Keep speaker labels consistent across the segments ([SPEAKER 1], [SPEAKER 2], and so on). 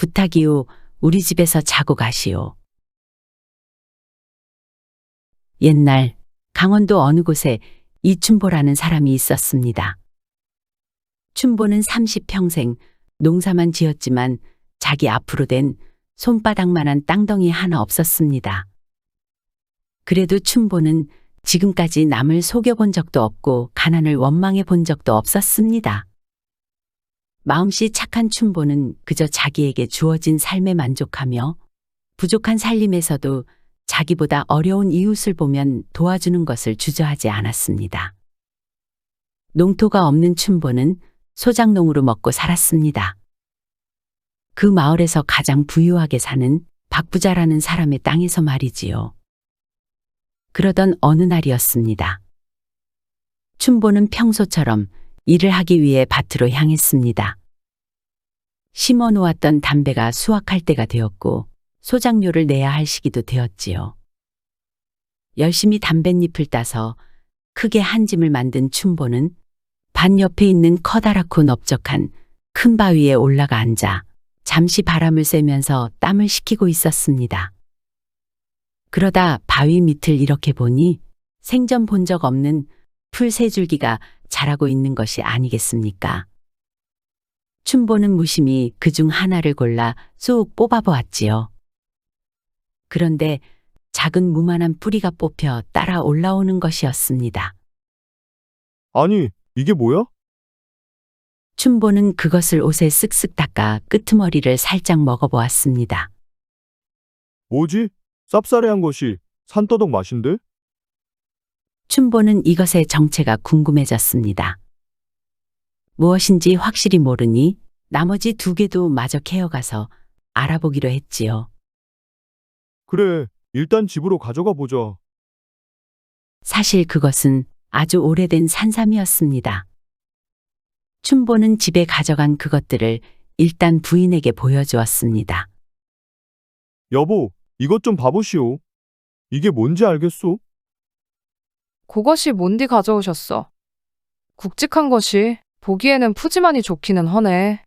[SPEAKER 1] 부탁이오. 우리 집에서 자고 가시오. 옛날 강원도 어느 곳에 이춘보라는 사람이 있었습니다. 춘보는 30평생 농사만 지었지만 자기 앞으로 된 손바닥만한 땅덩이 하나 없었습니다. 그래도 춘보는 지금까지 남을 속여본 적도 없고 가난을 원망해 본 적도 없었습니다. 마음씨 착한 춘보는 그저 자기에게 주어진 삶에 만족하며 부족한 살림에서도 자기보다 어려운 이웃을 보면 도와주는 것을 주저하지 않았습니다. 농토가 없는 춘보는 소작농으로 먹고 살았습니다. 그 마을에서 가장 부유하게 사는 박부자라는 사람의 땅에서 말이지요. 그러던 어느 날이었습니다. 춘보는 평소처럼 일을 하기 위해 밭으로 향했습니다. 심어 놓았던 담배가 수확할 때가 되었고 소작료를 내야 할 시기도 되었지요. 열심히 담뱃잎을 따서 크게 한 짐을 만든 춘보는 밭 옆에 있는 커다랗고 넓적한 큰 바위에 올라가 앉아 잠시 바람을 쐬면서 땀을 식히고 있었습니다. 그러다 바위 밑을 이렇게 보니 생전 본 적 없는 풀 세 줄기가 자라고 있는 것이 아니겠습니까? 춘보는 무심히 그중 하나를 골라 쑥 뽑아보았지요. 그런데 작은 무만한 뿌리가 뽑혀 따라 올라오는 것이었습니다.
[SPEAKER 2] 아니, 이게 뭐야?
[SPEAKER 1] 춘보는 그것을 옷에 쓱쓱 닦아 끄트머리를 살짝 먹어보았습니다.
[SPEAKER 2] 뭐지? 쌉싸래한 것이 산더덕 맛인데?
[SPEAKER 1] 춘보는 이것의 정체가 궁금해졌습니다. 무엇인지 확실히 모르니 나머지 두 개도 마저 캐어가서 알아보기로 했지요.
[SPEAKER 2] 그래, 일단 집으로 가져가 보자.
[SPEAKER 1] 사실 그것은 아주 오래된 산삼이었습니다. 춘보는 집에 가져간 그것들을 일단 부인에게 보여주었습니다.
[SPEAKER 2] 여보, 이것 좀 봐보시오. 이게 뭔지 알겠소?
[SPEAKER 3] 그것이 뭔디 가져오셨어. 굵직한 것이 보기에는 푸짐하니 좋기는 허네.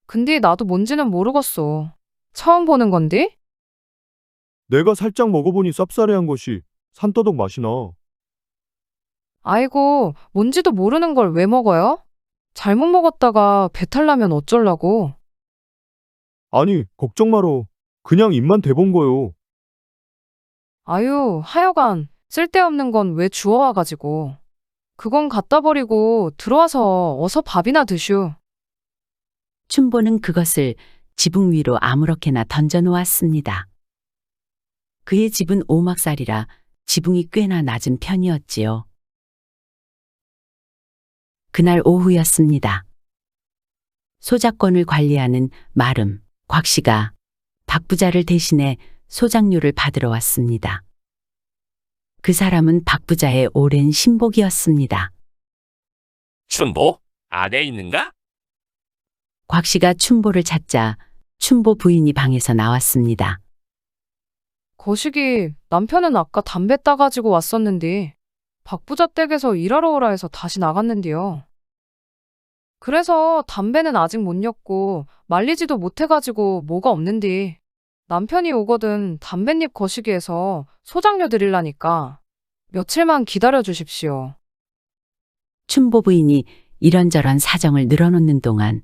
[SPEAKER 3] 근데 나도 뭔지는 모르겠소. 처음 보는 건디?
[SPEAKER 2] 내가 살짝 먹어보니 쌉싸래한 것이 산더덕 맛이 나.
[SPEAKER 3] 아이고, 뭔지도 모르는 걸 왜 먹어요? 잘못 먹었다가 배탈 나면 어쩌려고.
[SPEAKER 2] 아니, 걱정 마로. 그냥 입만 대본 거요.
[SPEAKER 3] 아유, 하여간 쓸데없는 건 왜 주워와가지고. 그건 갖다 버리고 들어와서 어서 밥이나 드슈.
[SPEAKER 1] 춘보는 그것을 지붕 위로 아무렇게나 던져 놓았습니다. 그의 집은 오막살이라 지붕이 꽤나 낮은 편이었지요. 그날 오후였습니다. 소작권을 관리하는 마름, 곽 씨가 박부자를 대신해 소작료를 받으러 왔습니다. 그 사람은 박부자의 오랜 신복이었습니다.
[SPEAKER 4] 춘보, 안에 있는가?
[SPEAKER 1] 곽 씨가 춘보를 찾자 춘보 부인이 방에서 나왔습니다.
[SPEAKER 3] 거시기, 남편은 아까 담배 따가지고 왔었는데 박부자 댁에서 일하러 오라 해서 다시 나갔는데요. 그래서 담배는 아직 못 였고 말리지도 못해가지고 뭐가 없는데 남편이 오거든 담뱃잎 거시기에서 소장료 드릴라니까 며칠만 기다려 주십시오.
[SPEAKER 1] 춘보 부인이 이런저런 사정을 늘어놓는 동안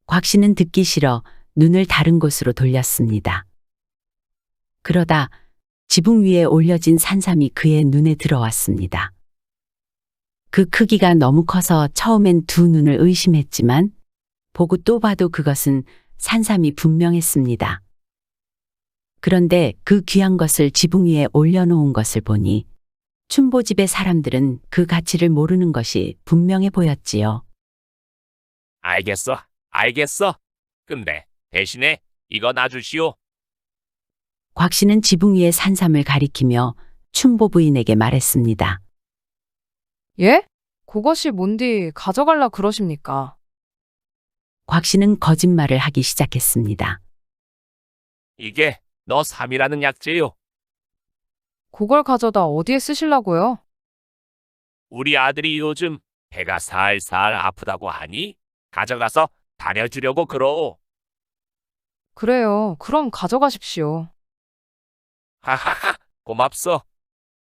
[SPEAKER 1] 곽 씨는 듣기 싫어 눈을 다른 곳으로 돌렸습니다. 그러다 지붕 위에 올려진 산삼이 그의 눈에 들어왔습니다. 그 크기가 너무 커서 처음엔 두 눈을 의심했지만 보고 또 봐도 그것은 산삼이 분명했습니다. 그런데 그 귀한 것을 지붕 위에 올려놓은 것을 보니 춘보 집의 사람들은 그 가치를 모르는 것이 분명해 보였지요.
[SPEAKER 4] 알겠어, 알겠어. 근데 대신에 이거 놔주시오.
[SPEAKER 1] 곽 씨는 지붕 위의 산삼을 가리키며 춘보 부인에게 말했습니다.
[SPEAKER 3] 예? 그것이 뭔디 가져갈라 그러십니까?
[SPEAKER 1] 곽 씨는 거짓말을 하기 시작했습니다.
[SPEAKER 4] 이게 너 3이라는 약재요.
[SPEAKER 3] 그걸 가져다 어디에 쓰실라고요?
[SPEAKER 4] 우리 아들이 요즘 배가 살살 아프다고 하니 가져가서 다려주려고 그러오.
[SPEAKER 3] 그래요. 그럼 가져가십시오.
[SPEAKER 4] 하하하, 고맙소.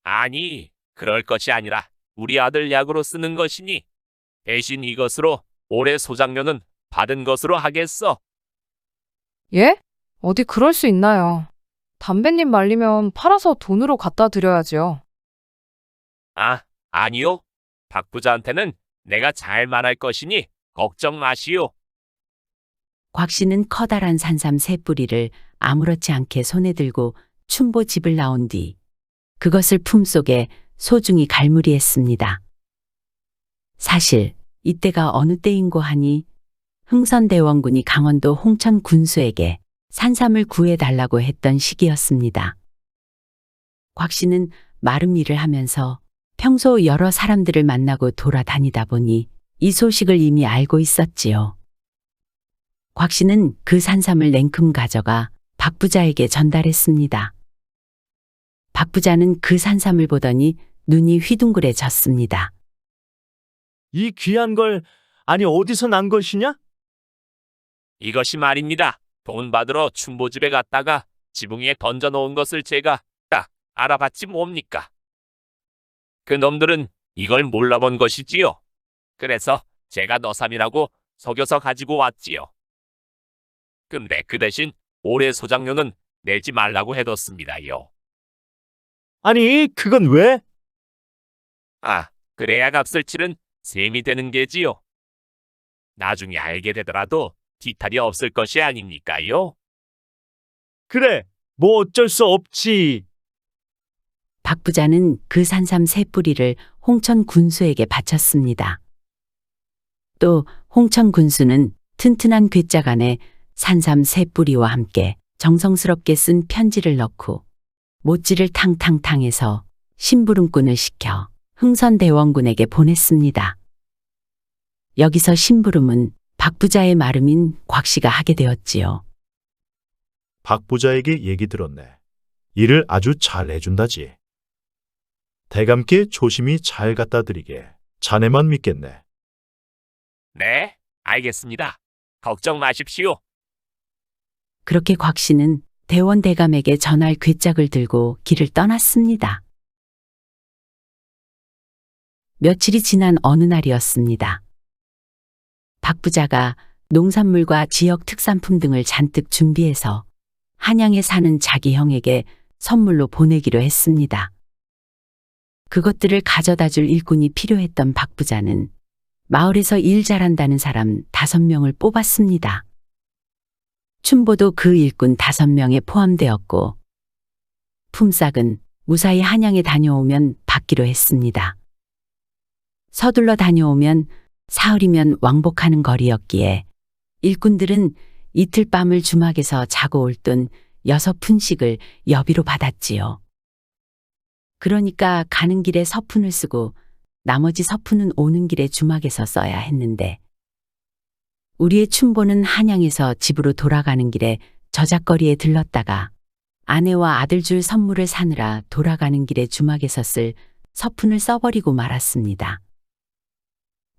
[SPEAKER 4] 아니, 그럴 것이 아니라 우리 아들 약으로 쓰는 것이니 대신 이것으로 올해 소장료는 받은 것으로 하겠어.
[SPEAKER 3] 예? 어디 그럴 수 있나요? 담배님 말리면 팔아서 돈으로 갖다 드려야죠.
[SPEAKER 4] 아, 아니요. 박 부자한테는 내가 잘 말할 것이니 걱정 마시오.
[SPEAKER 1] 곽 씨는 커다란 산삼 세 뿌리를 아무렇지 않게 손에 들고 춘보 집을 나온 뒤 그것을 품속에 소중히 갈무리했습니다. 사실 이때가 어느 때인고 하니 흥선대원군이 강원도 홍천 군수에게 산삼을 구해달라고 했던 시기였습니다. 곽 씨는 마름 일을 하면서 평소 여러 사람들을 만나고 돌아다니다 보니 이 소식을 이미 알고 있었지요. 곽 씨는 그 산삼을 냉큼 가져가 박 부자에게 전달했습니다. 박 부자는 그 산삼을 보더니 눈이 휘둥그레졌습니다.
[SPEAKER 5] 이 귀한 걸 아니 어디서 난 것이냐?
[SPEAKER 4] 이것이 말입니다. 돈 받으러 춘보집에 갔다가 지붕 위에 던져놓은 것을 제가 딱 알아봤지 뭡니까? 그 놈들은 이걸 몰라본 것이지요. 그래서 제가 너삼이라고 속여서 가지고 왔지요. 근데 그 대신 올해 소장료는 내지 말라고 해뒀습니다요.
[SPEAKER 5] 아니 그건 왜?
[SPEAKER 4] 아, 그래야 값을 치른 셈이 되는 게지요. 나중에 알게 되더라도 뒤탈이 없을 것이 아닙니까요?
[SPEAKER 5] 그래 뭐 어쩔 수 없지.
[SPEAKER 1] 박 부자는 그 산삼 세 뿌리를 홍천 군수에게 바쳤습니다. 또 홍천 군수는 튼튼한 괴짝 안에 산삼 세 뿌리와 함께 정성스럽게 쓴 편지를 넣고 못지를 탕탕탕해서 심부름꾼을 시켜 흥선대원군에게 보냈습니다. 여기서 심부름은 박 부자의 마름인 곽 씨가 하게 되었지요.
[SPEAKER 2] 박 부자에게 얘기 들었네. 일을 아주 잘 해준다지. 대감께 조심히 잘 갖다 드리게. 자네만 믿겠네.
[SPEAKER 4] 네, 알겠습니다. 걱정 마십시오.
[SPEAKER 1] 그렇게 곽 씨는 대원 대감에게 전할 괴짝을 들고 길을 떠났습니다. 며칠이 지난 어느 날이었습니다. 박 부자가 농산물과 지역 특산품 등을 잔뜩 준비해서 한양에 사는 자기 형에게 선물로 보내기로 했습니다. 그것들을 가져다 줄 일꾼이 필요했던 박 부자는 마을에서 일 잘한다는 사람 5명을 뽑았습니다. 춘보도 그 일꾼 5명에 포함되었고 품삯은 무사히 한양에 다녀오면 받기로 했습니다. 서둘러 다녀오면 사흘이면 왕복하는 거리였기에 일꾼들은 이틀 밤을 주막에서 자고 올 돈 6푼씩을 여비로 받았지요. 그러니까 가는 길에 서푼을 쓰고 나머지 서푼은 오는 길에 주막에서 써야 했는데 우리의 춘보는 한양에서 집으로 돌아가는 길에 저작거리에 들렀다가 아내와 아들 줄 선물을 사느라 돌아가는 길에 주막에서 쓸 서푼을 써버리고 말았습니다.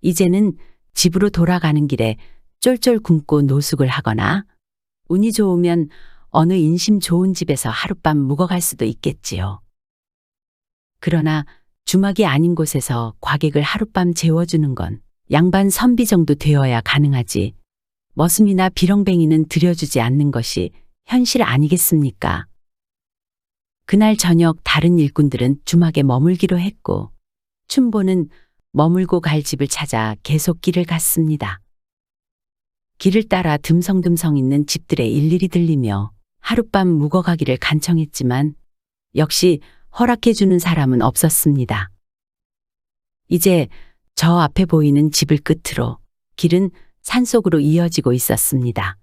[SPEAKER 1] 이제는 집으로 돌아가는 길에 쫄쫄 굶고 노숙을 하거나 운이 좋으면 어느 인심 좋은 집에서 하룻밤 묵어갈 수도 있겠지요. 그러나 주막이 아닌 곳에서 과객을 하룻밤 재워주는 건 양반 선비 정도 되어야 가능하지. 머슴이나 비렁뱅이는 들여주지 않는 것이 현실 아니겠습니까? 그날 저녁 다른 일꾼들은 주막에 머물기로 했고 춘보는 머물고 갈 집을 찾아 계속 길을 갔습니다. 길을 따라 듬성듬성 있는 집들에 일일이 들리며 하룻밤 묵어가기를 간청했지만 역시 허락해주는 사람은 없었습니다. 이제 저 앞에 보이는 집을 끝으로 길은 산속으로 이어지고 있었습니다.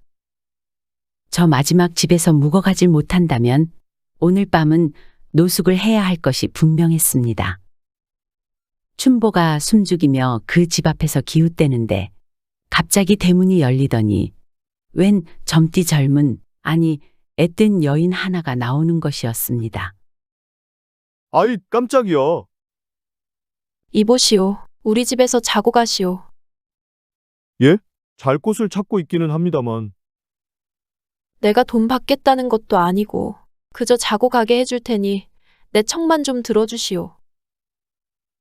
[SPEAKER 1] 저 마지막 집에서 묵어가질 못한다면 오늘 밤은 노숙을 해야 할 것이 분명했습니다. 춘보가 숨죽이며 그 집 앞에서 기웃대는데 갑자기 대문이 열리더니 웬 젊디 젊은 아니 앳된 여인 하나가 나오는 것이었습니다.
[SPEAKER 2] 아이, 깜짝이야.
[SPEAKER 6] 이보시오. 우리 집에서 자고 가시오.
[SPEAKER 2] 예? 잘 곳을 찾고 있기는 합니다만.
[SPEAKER 6] 내가 돈 받겠다는 것도 아니고 그저 자고 가게 해줄 테니 내 척만 좀 들어주시오.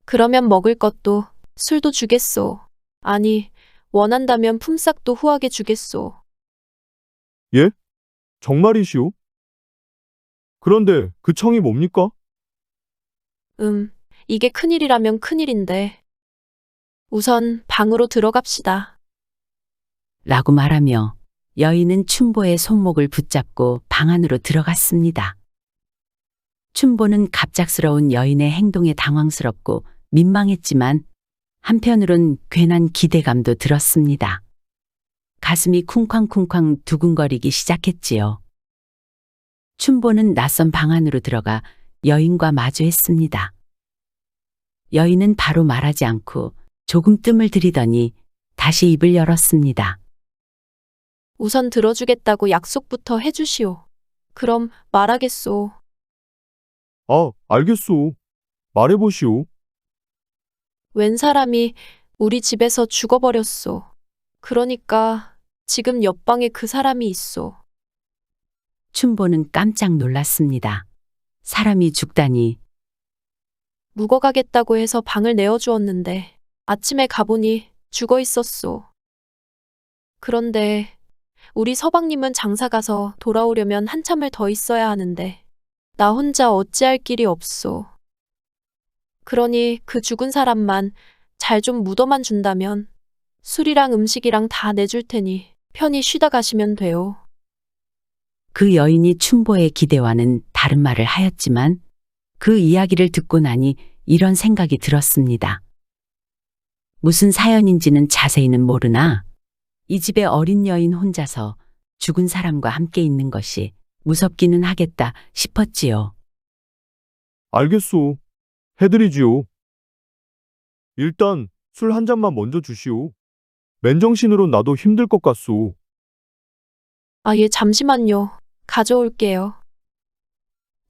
[SPEAKER 6] 그러면 먹을 것도 술도 주겠소. 아니, 원한다면 품삯도 후하게 주겠소.
[SPEAKER 7] 정말이시오? 그런데 그 청이 뭡니까?
[SPEAKER 6] 이게 큰일이라면 큰일인데. 우선 방으로 들어갑시다.
[SPEAKER 1] 라고 말하며 여인은 춘보의 손목을 붙잡고 방 안으로 들어갔습니다. 춘보는 갑작스러운 여인의 행동에 당황스럽고 민망했지만 한편으론 괜한 기대감도 들었습니다. 가슴이 쿵쾅쿵쾅 두근거리기 시작했지요. 춘보는 낯선 방 안으로 들어가 여인과 마주했습니다. 여인은 바로 말하지 않고 조금 뜸을 들이더니 다시 입을 열었습니다.
[SPEAKER 6] 우선 들어주겠다고 약속부터 해주시오. 그럼 말하겠소.
[SPEAKER 7] 아, 알겠소. 말해보시오.
[SPEAKER 6] 웬 사람이 우리 집에서 죽어버렸소. 그러니까 지금 옆방에 그 사람이 있소.
[SPEAKER 1] 춘보는 깜짝 놀랐습니다. 사람이 죽다니.
[SPEAKER 6] 묵어가겠다고 해서 방을 내어주었는데 아침에 가보니 죽어 있었소. 그런데 우리 서방님은 장사 가서 돌아오려면 한참을 더 있어야 하는데 나 혼자 어찌할 길이 없소. 그러니 그 죽은 사람만 잘 좀 묻어만 준다면 술이랑 음식이랑 다 내줄 테니 편히 쉬다 가시면 돼요.
[SPEAKER 1] 그 여인이 춘보의 기대와는 다른 말을 하였지만 그 이야기를 듣고 나니 이런 생각이 들었습니다. 무슨 사연인지는 자세히는 모르나 이 집에 어린 여인 혼자서 죽은 사람과 함께 있는 것이 무섭기는 하겠다 싶었지요.
[SPEAKER 7] 알겠소. 해드리지요. 일단 술 한 잔만 먼저 주시오. 맨정신으로 나도 힘들 것 같소.
[SPEAKER 6] 아, 예, 잠시만요. 가져올게요.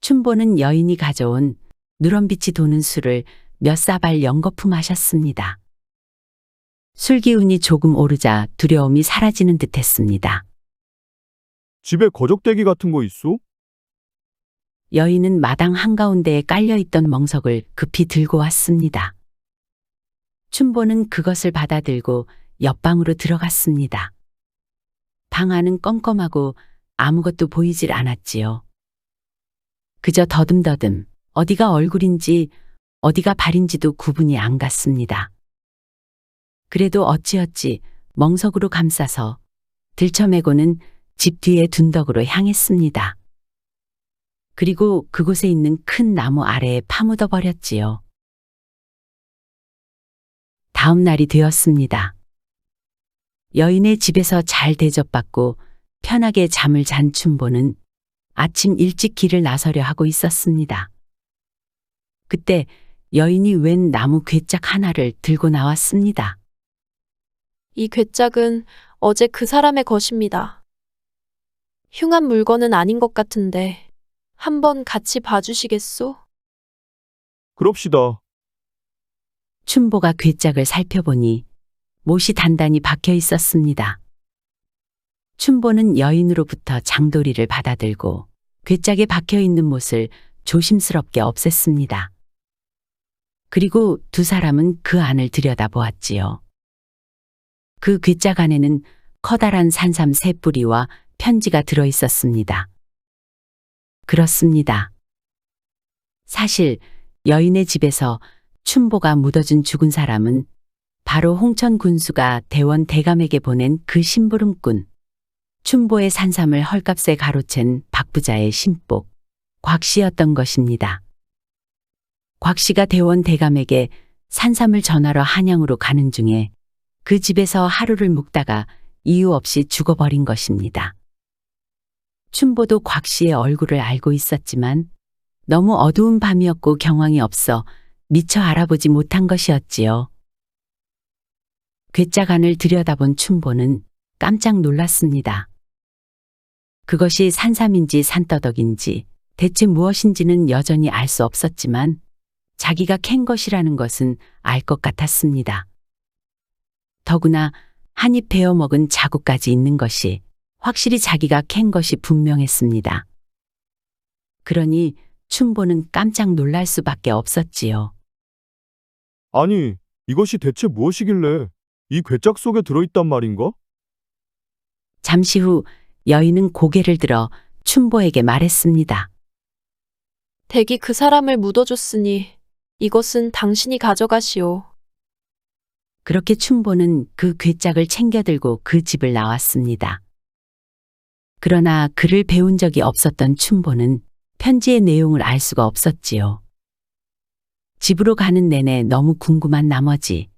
[SPEAKER 1] 춘보는 여인이 가져온 누런빛이 도는 술을 몇 사발 연거푸 마셨습니다. 술 기운이 조금 오르자 두려움이 사라지는 듯했습니다.
[SPEAKER 7] 집에 거적대기 같은 거 있소?
[SPEAKER 1] 여인은 마당 한가운데에 깔려있던 멍석을 급히 들고 왔습니다. 춘보는 그것을 받아들고 옆방으로 들어갔습니다. 방 안은 껌껌하고 아무것도 보이질 않았지요. 그저 더듬더듬 어디가 얼굴인지 어디가 발인지도 구분이 안 갔습니다. 그래도 어찌어찌 멍석으로 감싸서 들쳐매고는 집 뒤에 둔덕으로 향했습니다. 그리고 그곳에 있는 큰 나무 아래에 파묻어 버렸지요. 다음 날이 되었습니다. 여인의 집에서 잘 대접받고 편하게 잠을 잔 춘보는 아침 일찍 길을 나서려 하고 있었습니다. 그때 여인이 웬 나무 괴짝 하나를 들고 나왔습니다.
[SPEAKER 6] 이 괴짝은 어제 그 사람의 것입니다. 흉한 물건은 아닌 것 같은데 한번 같이 봐주시겠소?
[SPEAKER 7] 그럽시다.
[SPEAKER 1] 춘보가 괴짝을 살펴보니 못이 단단히 박혀 있었습니다. 춘보는 여인으로부터 장도리를 받아들고 괴짝에 박혀 있는 못을 조심스럽게 없앴습니다. 그리고 두 사람은 그 안을 들여다보았지요. 그 괴짝 안에는 커다란 산삼 세 뿌리와 편지가 들어 있었습니다. 그렇습니다. 사실 여인의 집에서 춘보가 묻어준 죽은 사람은 바로 홍천 군수가 대원 대감에게 보낸 그 심부름꾼, 춘보의 산삼을 헐값에 가로챈 박부자의 신복, 곽씨였던 것입니다. 곽씨가 대원 대감에게 산삼을 전하러 한양으로 가는 중에 그 집에서 하루를 묵다가 이유 없이 죽어버린 것입니다. 춘보도 곽씨의 얼굴을 알고 있었지만 너무 어두운 밤이었고 경황이 없어 미처 알아보지 못한 것이었지요. 괴짝 안을 들여다본 춘보는 깜짝 놀랐습니다. 그것이 산삼인지 산더덕인지 대체 무엇인지는 여전히 알 수 없었지만 자기가 캔 것이라는 것은 알 것 같았습니다. 더구나 한 입 베어 먹은 자국까지 있는 것이 확실히 자기가 캔 것이 분명했습니다. 그러니 춘보는 깜짝 놀랄 수밖에 없었지요.
[SPEAKER 7] 아니, 이것이 대체 무엇이길래 이 괴짝 속에 들어있단 말인가?
[SPEAKER 1] 잠시 후 여인은 고개를 들어 춘보에게 말했습니다.
[SPEAKER 6] 댁이 그 사람을 묻어줬으니 이것은 당신이 가져가시오.
[SPEAKER 1] 그렇게 춘보는 그 괴짝을 챙겨들고 그 집을 나왔습니다. 그러나 글을 배운 적이 없었던 춘보는 편지의 내용을 알 수가 없었지요. 집으로 가는 내내 너무 궁금한 나머지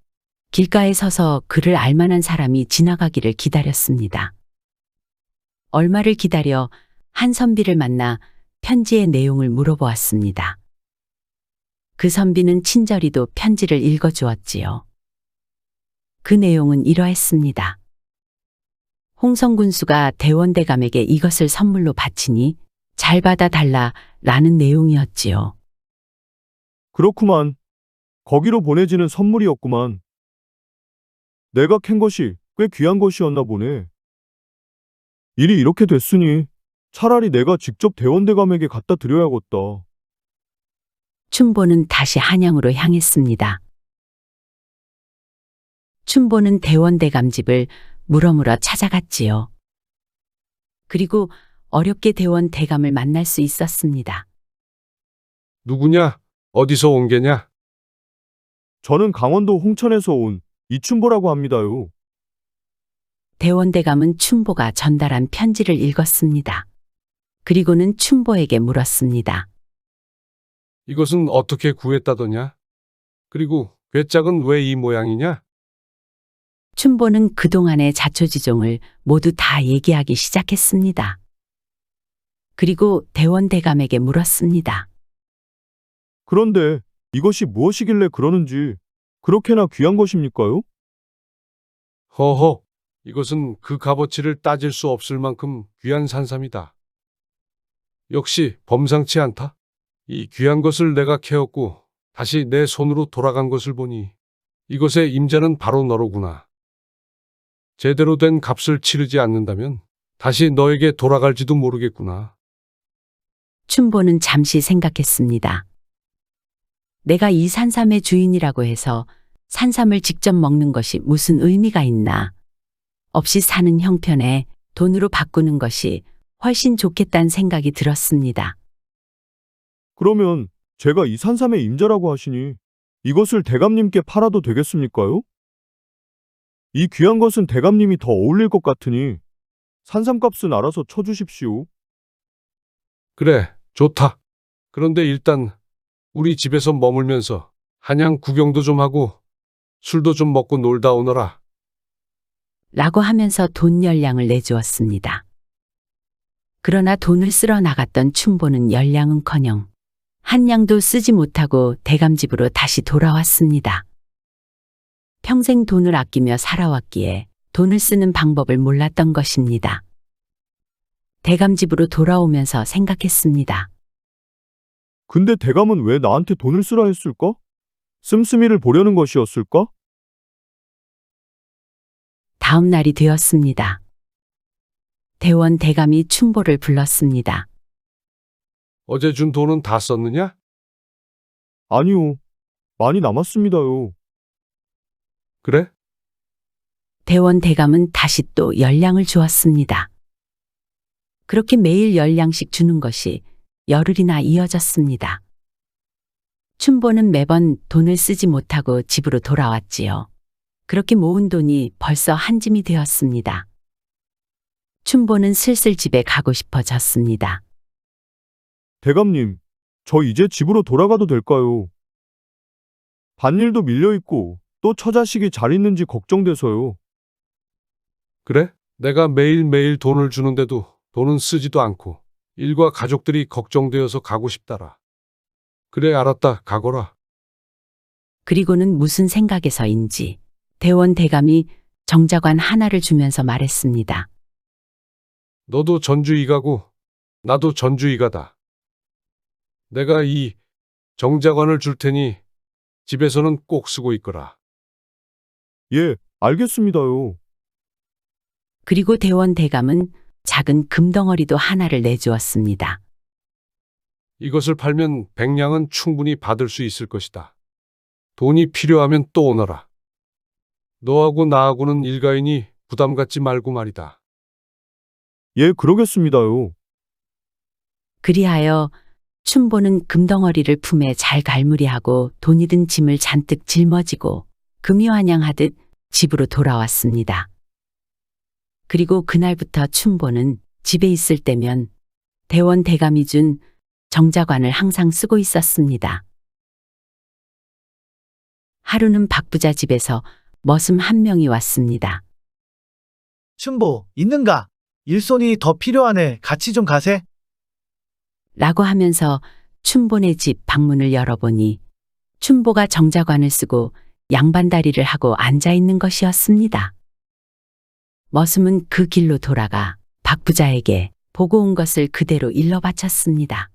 [SPEAKER 1] 길가에 서서 그를 알 만한 사람이 지나가기를 기다렸습니다. 얼마를 기다려 한 선비를 만나 편지의 내용을 물어보았습니다. 그 선비는 친절히도 편지를 읽어주었지요. 그 내용은 이러했습니다. 홍성군수가 대원대감에게 이것을 선물로 바치니 잘 받아달라 라는 내용이었지요.
[SPEAKER 7] 그렇구만. 거기로 보내지는 선물이었구만. 내가 캔 것이 꽤 귀한 것이었나 보네. 일이 이렇게 됐으니 차라리 내가 직접 대원대감에게 갖다 드려야겠다.
[SPEAKER 1] 춘보는 다시 한양으로 향했습니다. 춘보는 대원대감 집을 물어물어 찾아갔지요. 그리고 어렵게 대원대감을 만날 수 있었습니다.
[SPEAKER 8] 누구냐? 어디서 온 게냐?
[SPEAKER 7] 저는 강원도 홍천에서 온 이춘보라고 합니다요.
[SPEAKER 1] 대원대감은 춘보가 전달한 편지를 읽었습니다. 그리고는 춘보에게 물었습니다.
[SPEAKER 8] 이것은 어떻게 구했다더냐? 그리고 괴짝은 왜 이 모양이냐?
[SPEAKER 1] 춘보는 그동안의 자초지종을 모두 다 얘기하기 시작했습니다. 그리고 대원대감에게 물었습니다.
[SPEAKER 7] 그런데 이것이 무엇이길래 그러는지 그렇게나 귀한 것입니까요?
[SPEAKER 8] 허허, 이것은 그 값어치를 따질 수 없을 만큼 귀한 산삼이다. 역시 범상치 않다. 이 귀한 것을 내가 캐었고 다시 내 손으로 돌아간 것을 보니 이것의 임자는 바로 너로구나. 제대로 된 값을 치르지 않는다면 다시 너에게 돌아갈지도 모르겠구나.
[SPEAKER 1] 춘보는 잠시 생각했습니다. 내가 이 산삼의 주인이라고 해서 산삼을 직접 먹는 것이 무슨 의미가 있나. 없이 사는 형편에 돈으로 바꾸는 것이 훨씬 좋겠다는 생각이 들었습니다.
[SPEAKER 7] 그러면 제가 이 산삼의 임자라고 하시니 이것을 대감님께 팔아도 되겠습니까요? 이 귀한 것은 대감님이 더 어울릴 것 같으니 산삼값은 알아서 쳐주십시오.
[SPEAKER 8] 그래, 좋다. 그런데 일단 우리 집에서 머물면서 한양 구경도 좀 하고 술도 좀 먹고 놀다 오너라.
[SPEAKER 1] 라고 하면서 돈 열량을 내주었습니다. 그러나 돈을 쓸어 나갔던 춘보는 열량은커녕 한 냥도 쓰지 못하고 대감집으로 다시 돌아왔습니다. 평생 돈을 아끼며 살아왔기에 돈을 쓰는 방법을 몰랐던 것입니다. 대감집으로 돌아오면서 생각했습니다.
[SPEAKER 7] 근데 대감은 왜 나한테 돈을 쓰라 했을까? 씀씀이를 보려는 것이었을까?
[SPEAKER 1] 다음 날이 되었습니다. 대원 대감이 춘보를 불렀습니다.
[SPEAKER 8] 어제 준 돈은 다 썼느냐?
[SPEAKER 7] 아니요. 많이 남았습니다요.
[SPEAKER 8] 그래?
[SPEAKER 1] 대원 대감은 다시 또 열량을 주었습니다. 그렇게 매일 열량씩 주는 것이 열흘이나 이어졌습니다. 춘보는 매번 돈을 쓰지 못하고 집으로 돌아왔지요. 그렇게 모은 돈이 벌써 한 짐이 되었습니다. 춘보는 슬슬 집에 가고 싶어졌습니다.
[SPEAKER 7] 대감님, 저 이제 집으로 돌아가도 될까요? 밭일도 밀려있고 또 처자식이 잘 있는지 걱정돼서요.
[SPEAKER 8] 그래? 내가 매일매일 돈을 주는데도 돈은 쓰지도 않고 일과 가족들이 걱정되어서 가고 싶다라. 그래, 알았다. 가거라.
[SPEAKER 1] 그리고는 무슨 생각에서인지 대원 대감이 정자관 하나를 주면서 말했습니다.
[SPEAKER 8] 너도 전주이 가고 나도 전주이 가다. 내가 이 정자관을 줄 테니 집에서는 꼭 쓰고 있거라.
[SPEAKER 7] 예, 알겠습니다요.
[SPEAKER 1] 그리고 대원 대감은 작은 금덩어리도 하나를 내주었습니다.
[SPEAKER 8] 이것을 팔면 백냥은 충분히 받을 수 있을 것이다. 돈이 필요하면 또 오너라. 너하고 나하고는 일가이니 부담 갖지 말고 말이다.
[SPEAKER 7] 예, 그러겠습니다요.
[SPEAKER 1] 그리하여 춘보는 금덩어리를 품에 잘 갈무리하고 돈이 든 짐을 잔뜩 짊어지고 금이환영하듯 집으로 돌아왔습니다. 그리고 그날부터 춘보는 집에 있을 때면 대원 대감이 준 정자관을 항상 쓰고 있었습니다. 하루는 박부자 집에서 머슴 한 명이 왔습니다.
[SPEAKER 9] 춘보, 있는가? 일손이 더 필요하네. 같이 좀 가세.
[SPEAKER 1] 라고 하면서 춘보네 집 방문을 열어보니 춘보가 정자관을 쓰고 양반다리를 하고 앉아 있는 것이었습니다. 머슴은 그 길로 돌아가 박부자에게 보고 온 것을 그대로 일러 바쳤습니다.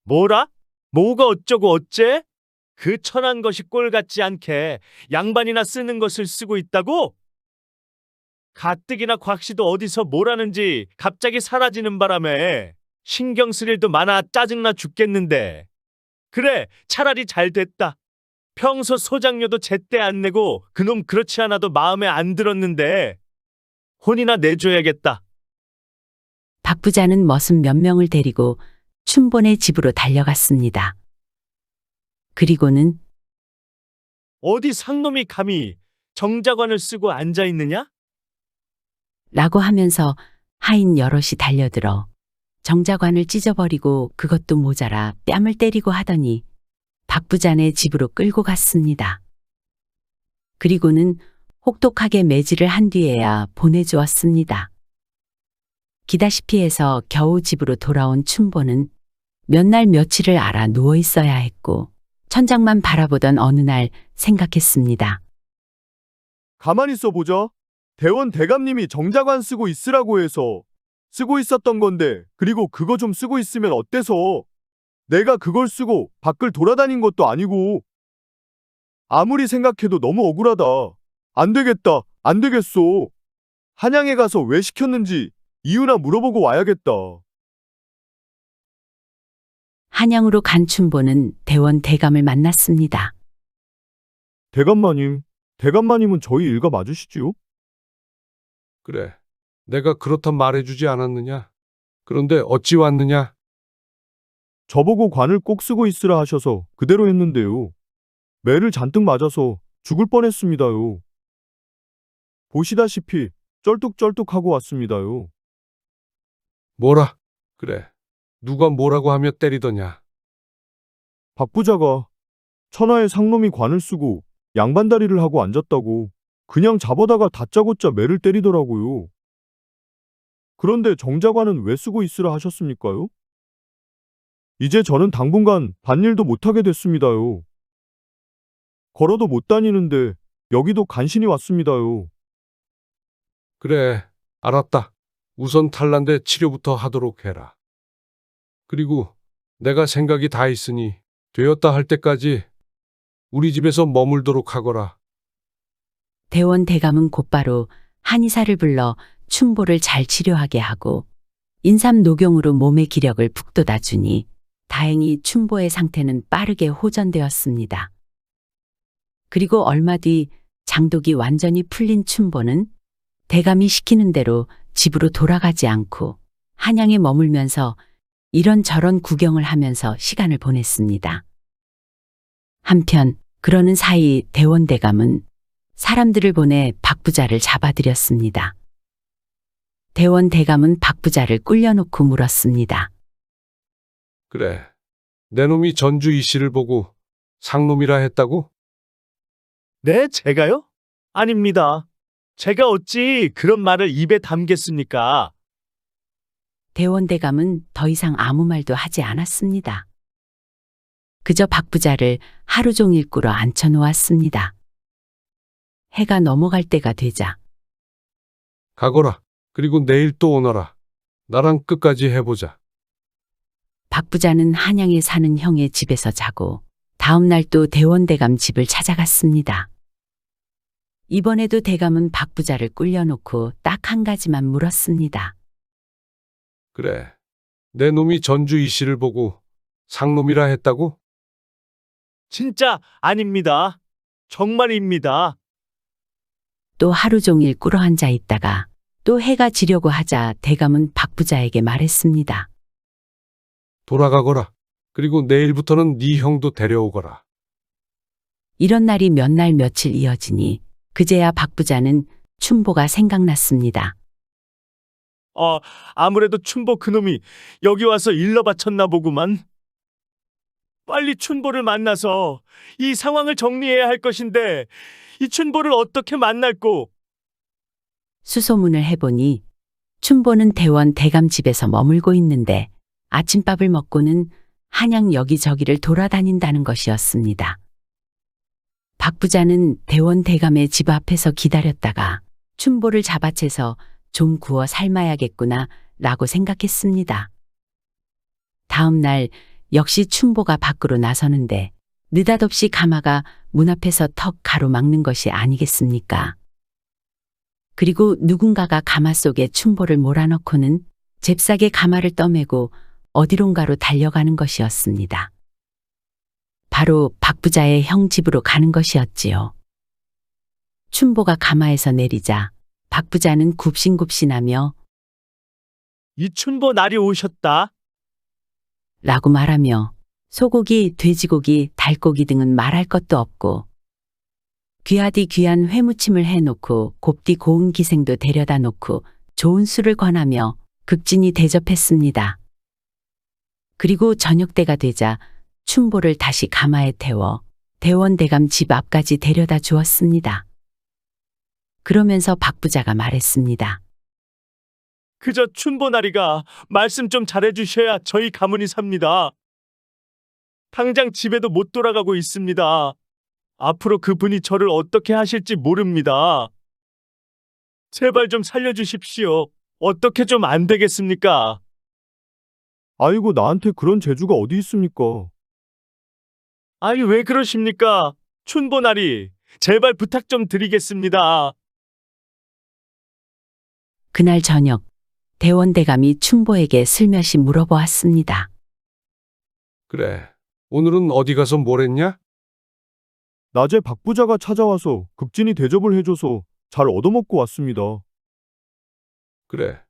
[SPEAKER 5] 뭐라? 뭐가 어쩌고 어째? 그 천한 것이 꼴 같지 않게 양반이나 쓰는 것을 쓰고 있다고? 가뜩이나 곽씨도 어디서 뭘 하는지 갑자기 사라지는 바람에 신경 쓸 일도 많아 짜증나 죽겠는데. 그래, 차라리 잘 됐다. 평소 소장료도 제때 안 내고 그놈 그렇지 않아도 마음에 안 들었는데 혼이나 내줘야겠다.
[SPEAKER 1] 박부자는 머슴 몇 명을 데리고 춘보네 집으로 달려갔습니다. 그리고는
[SPEAKER 5] 어디 상놈이 감히 정자관을 쓰고 앉아 있느냐?
[SPEAKER 1] 라고 하면서 하인 여럿이 달려들어 정자관을 찢어버리고 그것도 모자라 뺨을 때리고 하더니 박부자네 집으로 끌고 갔습니다. 그리고는 혹독하게 매질을 한 뒤에야 보내주었습니다. 기다시피 해서 겨우 집으로 돌아온 춘보는 몇 날 며칠을 알아 누워 있어야 했고 천장만 바라보던 어느 날 생각했습니다.
[SPEAKER 7] 가만히 있어보자. 대원 대감님이 정자관 쓰고 있으라고 해서 쓰고 있었던 건데, 그리고 그거 좀 쓰고 있으면 어때서? 내가 그걸 쓰고 밖을 돌아다닌 것도 아니고. 아무리 생각해도 너무 억울하다. 안 되겠다. 안 되겠소. 한양에 가서 왜 시켰는지 이유나 물어보고 와야겠다.
[SPEAKER 1] 한양으로 간 춘보는 대원 대감을 만났습니다.
[SPEAKER 7] 대감마님은 저희 일가 맞으시지요?
[SPEAKER 8] 그래, 내가 그렇단 말해주지 않았느냐? 그런데 어찌 왔느냐?
[SPEAKER 7] 저보고 관을 꼭 쓰고 있으라 하셔서 그대로 했는데요. 매를 잔뜩 맞아서 죽을 뻔했습니다요. 보시다시피 쩔뚝쩔뚝하고 왔습니다요.
[SPEAKER 8] 뭐라? 그래, 누가 뭐라고 하며 때리더냐?
[SPEAKER 7] 박부자가 천하의 상놈이 관을 쓰고 양반다리를 하고 앉았다고 그냥 잡아다가 다짜고짜 매를 때리더라고요. 그런데 정자관은 왜 쓰고 있으라 하셨습니까요? 이제 저는 당분간 밭일도 못하게 됐습니다요. 걸어도 못 다니는데 여기도 간신히 왔습니다요.
[SPEAKER 8] 그래, 알았다. 우선 탈란데 치료부터 하도록 해라. 그리고 내가 생각이 다 있으니 되었다 할 때까지 우리 집에서 머물도록 하거라.
[SPEAKER 1] 대원 대감은 곧바로 한의사를 불러 춘보를 잘 치료하게 하고 인삼 녹용으로 몸의 기력을 북돋아 주니 다행히 춘보의 상태는 빠르게 호전되었습니다. 그리고 얼마 뒤 장독이 완전히 풀린 춘보는 대감이 시키는 대로 집으로 돌아가지 않고 한양에 머물면서 이런저런 구경을 하면서 시간을 보냈습니다. 한편 그러는 사이 대원 대감은 사람들을 보내 박부자를 잡아들였습니다. 대원 대감은 박부자를 꿀려놓고 물었습니다.
[SPEAKER 8] 그래, 내 놈이 전주 이씨를 보고 상놈이라 했다고?
[SPEAKER 5] 네, 제가요? 아닙니다. 제가 어찌 그런 말을 입에 담겠습니까?
[SPEAKER 1] 대원 대감은 더 이상 아무 말도 하지 않았습니다. 그저 박부자를 하루 종일 꿇어 앉혀놓았습니다. 해가 넘어갈 때가 되자
[SPEAKER 8] 가거라. 그리고 내일 또 오너라. 나랑 끝까지 해보자.
[SPEAKER 1] 박부자는 한양에 사는 형의 집에서 자고 다음 날 또 대원대감 집을 찾아갔습니다. 이번에도 대감은 박부자를 꿀려놓고 딱 한 가지만 물었습니다.
[SPEAKER 8] 그래. 내 놈이 전주 이 씨를 보고 상놈이라 했다고?
[SPEAKER 5] 진짜 아닙니다. 정말입니다.
[SPEAKER 1] 또 하루 종일 꿇어앉아 있다가 또 해가 지려고 하자 대감은 박부자에게 말했습니다.
[SPEAKER 8] 돌아가거라. 그리고 내일부터는 네 형도 데려오거라.
[SPEAKER 1] 이런 날이 몇 날 며칠 이어지니 그제야 박부자는 춘보가 생각났습니다.
[SPEAKER 5] 아무래도 춘보 그놈이 여기 와서 일러 바쳤나 보구만. 빨리 춘보를 만나서 이 상황을 정리해야 할 것인데 이 춘보를 어떻게 만날꼬?
[SPEAKER 1] 수소문을 해보니 춘보는 대원 대감 집에서 머물고 있는데 아침밥을 먹고는 한양 여기저기를 돌아다닌다는 것이었습니다. 박부자는 대원 대감의 집 앞에서 기다렸다가 춘보를 잡아채서 좀 구워 삶아야겠구나 라고 생각했습니다. 다음 날 역시 춘보가 밖으로 나서는데 느닷없이 가마가 문 앞에서 턱 가로막는 것이 아니겠습니까? 그리고 누군가가 가마 속에 춘보를 몰아넣고는 잽싸게 가마를 떠매고 어디론가로 달려가는 것이었습니다. 바로 박부자의 형 집으로 가는 것이었지요. 춘보가 가마에서 내리자 박부자는 굽신굽신하며
[SPEAKER 5] 이 춘보 날이 오셨다.
[SPEAKER 1] 라고 말하며 소고기, 돼지고기, 달고기 등은 말할 것도 없고 귀하디 귀한 회무침을 해놓고 곱디 고운 기생도 데려다 놓고 좋은 술을 권하며 극진히 대접했습니다. 그리고 저녁 때가 되자 춘보를 다시 가마에 태워 대원 대감 집 앞까지 데려다 주었습니다. 그러면서 박부자가 말했습니다.
[SPEAKER 5] 그저 춘보 나리가 말씀 좀 잘해주셔야 저희 가문이 삽니다. 당장 집에도 못 돌아가고 있습니다. 앞으로 그분이 저를 어떻게 하실지 모릅니다. 제발 좀 살려주십시오. 어떻게 좀 안 되겠습니까?
[SPEAKER 7] 아이고, 나한테 그런 재주가 어디 있습니까?
[SPEAKER 5] 아니, 왜 그러십니까? 춘보 나리, 제발 부탁 좀 드리겠습니다.
[SPEAKER 1] 그날 저녁 대원 대감이 춘보에게 슬며시 물어보았습니다.
[SPEAKER 8] 그래. 오늘은 어디 가서 뭘 했냐?
[SPEAKER 7] 낮에 박부자가 찾아와서 극진히 대접을 해줘서 잘 얻어먹고 왔습니다.
[SPEAKER 8] 그래.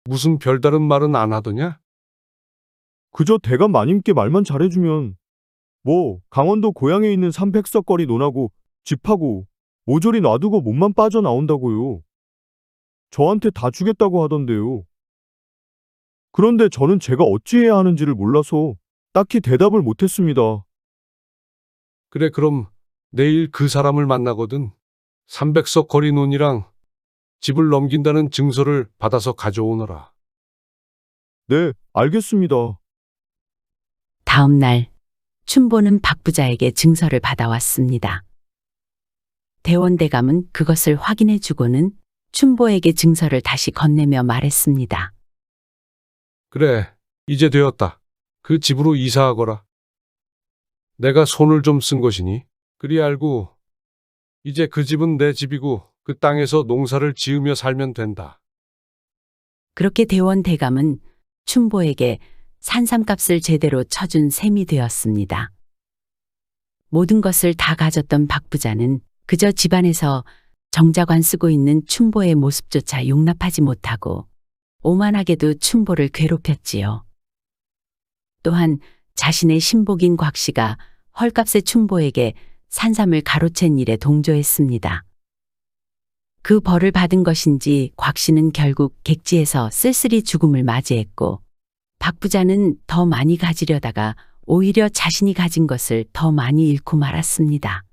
[SPEAKER 8] 무슨 별다른 말은 안 하더냐?
[SPEAKER 7] 그저 대감 마님께 말만 잘해주면 강원도 고향에 있는 삼백석거리 논하고 집하고 모조리 놔두고 몸만 빠져나온다고요. 저한테 다 주겠다고 하던데요. 그런데 저는 제가 어찌해야 하는지를 몰라서 딱히 대답을 못했습니다.
[SPEAKER 8] 그래, 그럼 내일 그 사람을 만나거든. 300석 거리 논이랑 집을 넘긴다는 증서를 받아서 가져오너라.
[SPEAKER 7] 네, 알겠습니다.
[SPEAKER 1] 다음 날 춘보는 박부자에게 증서를 받아왔습니다. 대원 대감은 그것을 확인해 주고는 춘보에게 증서를 다시 건네며 말했습니다.
[SPEAKER 8] 그래, 이제 되었다. 그 집으로 이사하거라. 내가 손을 좀 쓴 것이니 그리 알고 이제 그 집은 내 집이고 그 땅에서 농사를 지으며 살면 된다.
[SPEAKER 1] 그렇게 대원 대감은 춘보에게 산삼값을 제대로 쳐준 셈이 되었습니다. 모든 것을 다 가졌던 박부자는 그저 집안에서 정자관 쓰고 있는 춘보의 모습조차 용납하지 못하고 오만하게도 춘보를 괴롭혔지요. 또한 자신의 신복인 곽씨가 헐값에 춘보에게 산삼을 가로챈 일에 동조했습니다. 그 벌을 받은 것인지 곽씨는 결국 객지에서 쓸쓸히 죽음을 맞이했고 박부자는 더 많이 가지려다가 오히려 자신이 가진 것을 더 많이 잃고 말았습니다.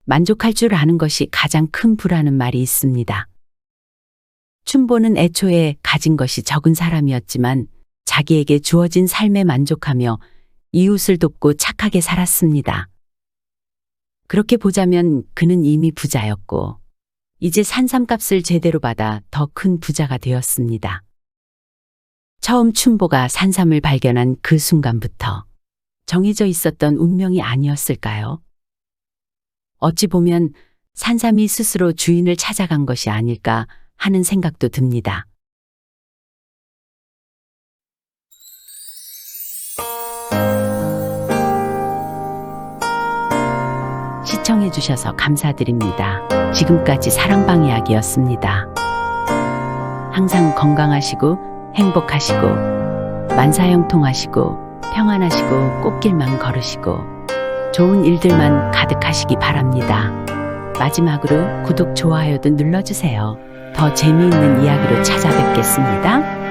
[SPEAKER 1] 만족할 줄 아는 것이 가장 큰 부라는 말이 있습니다. 춘보는 애초에 가진 것이 적은 사람이었지만 자기에게 주어진 삶에 만족하며 이웃을 돕고 착하게 살았습니다. 그렇게 보자면 그는 이미 부자였고 이제 산삼값을 제대로 받아 더 큰 부자가 되었습니다. 처음 춘보가 산삼을 발견한 그 순간부터 정해져 있었던 운명이 아니었을까요? 어찌 보면 산삼이 스스로 주인을 찾아간 것이 아닐까 하는 생각도 듭니다. 시청해주셔서 감사드립니다. 지금까지 사랑방 이야기였습니다. 항상 건강하시고 행복하시고 만사형통하시고 평안하시고 꽃길만 걸으시고 좋은 일들만 가득하시기 바랍니다. 마지막으로 구독, 좋아요도 눌러주세요. 더 재미있는 이야기로 찾아뵙겠습니다.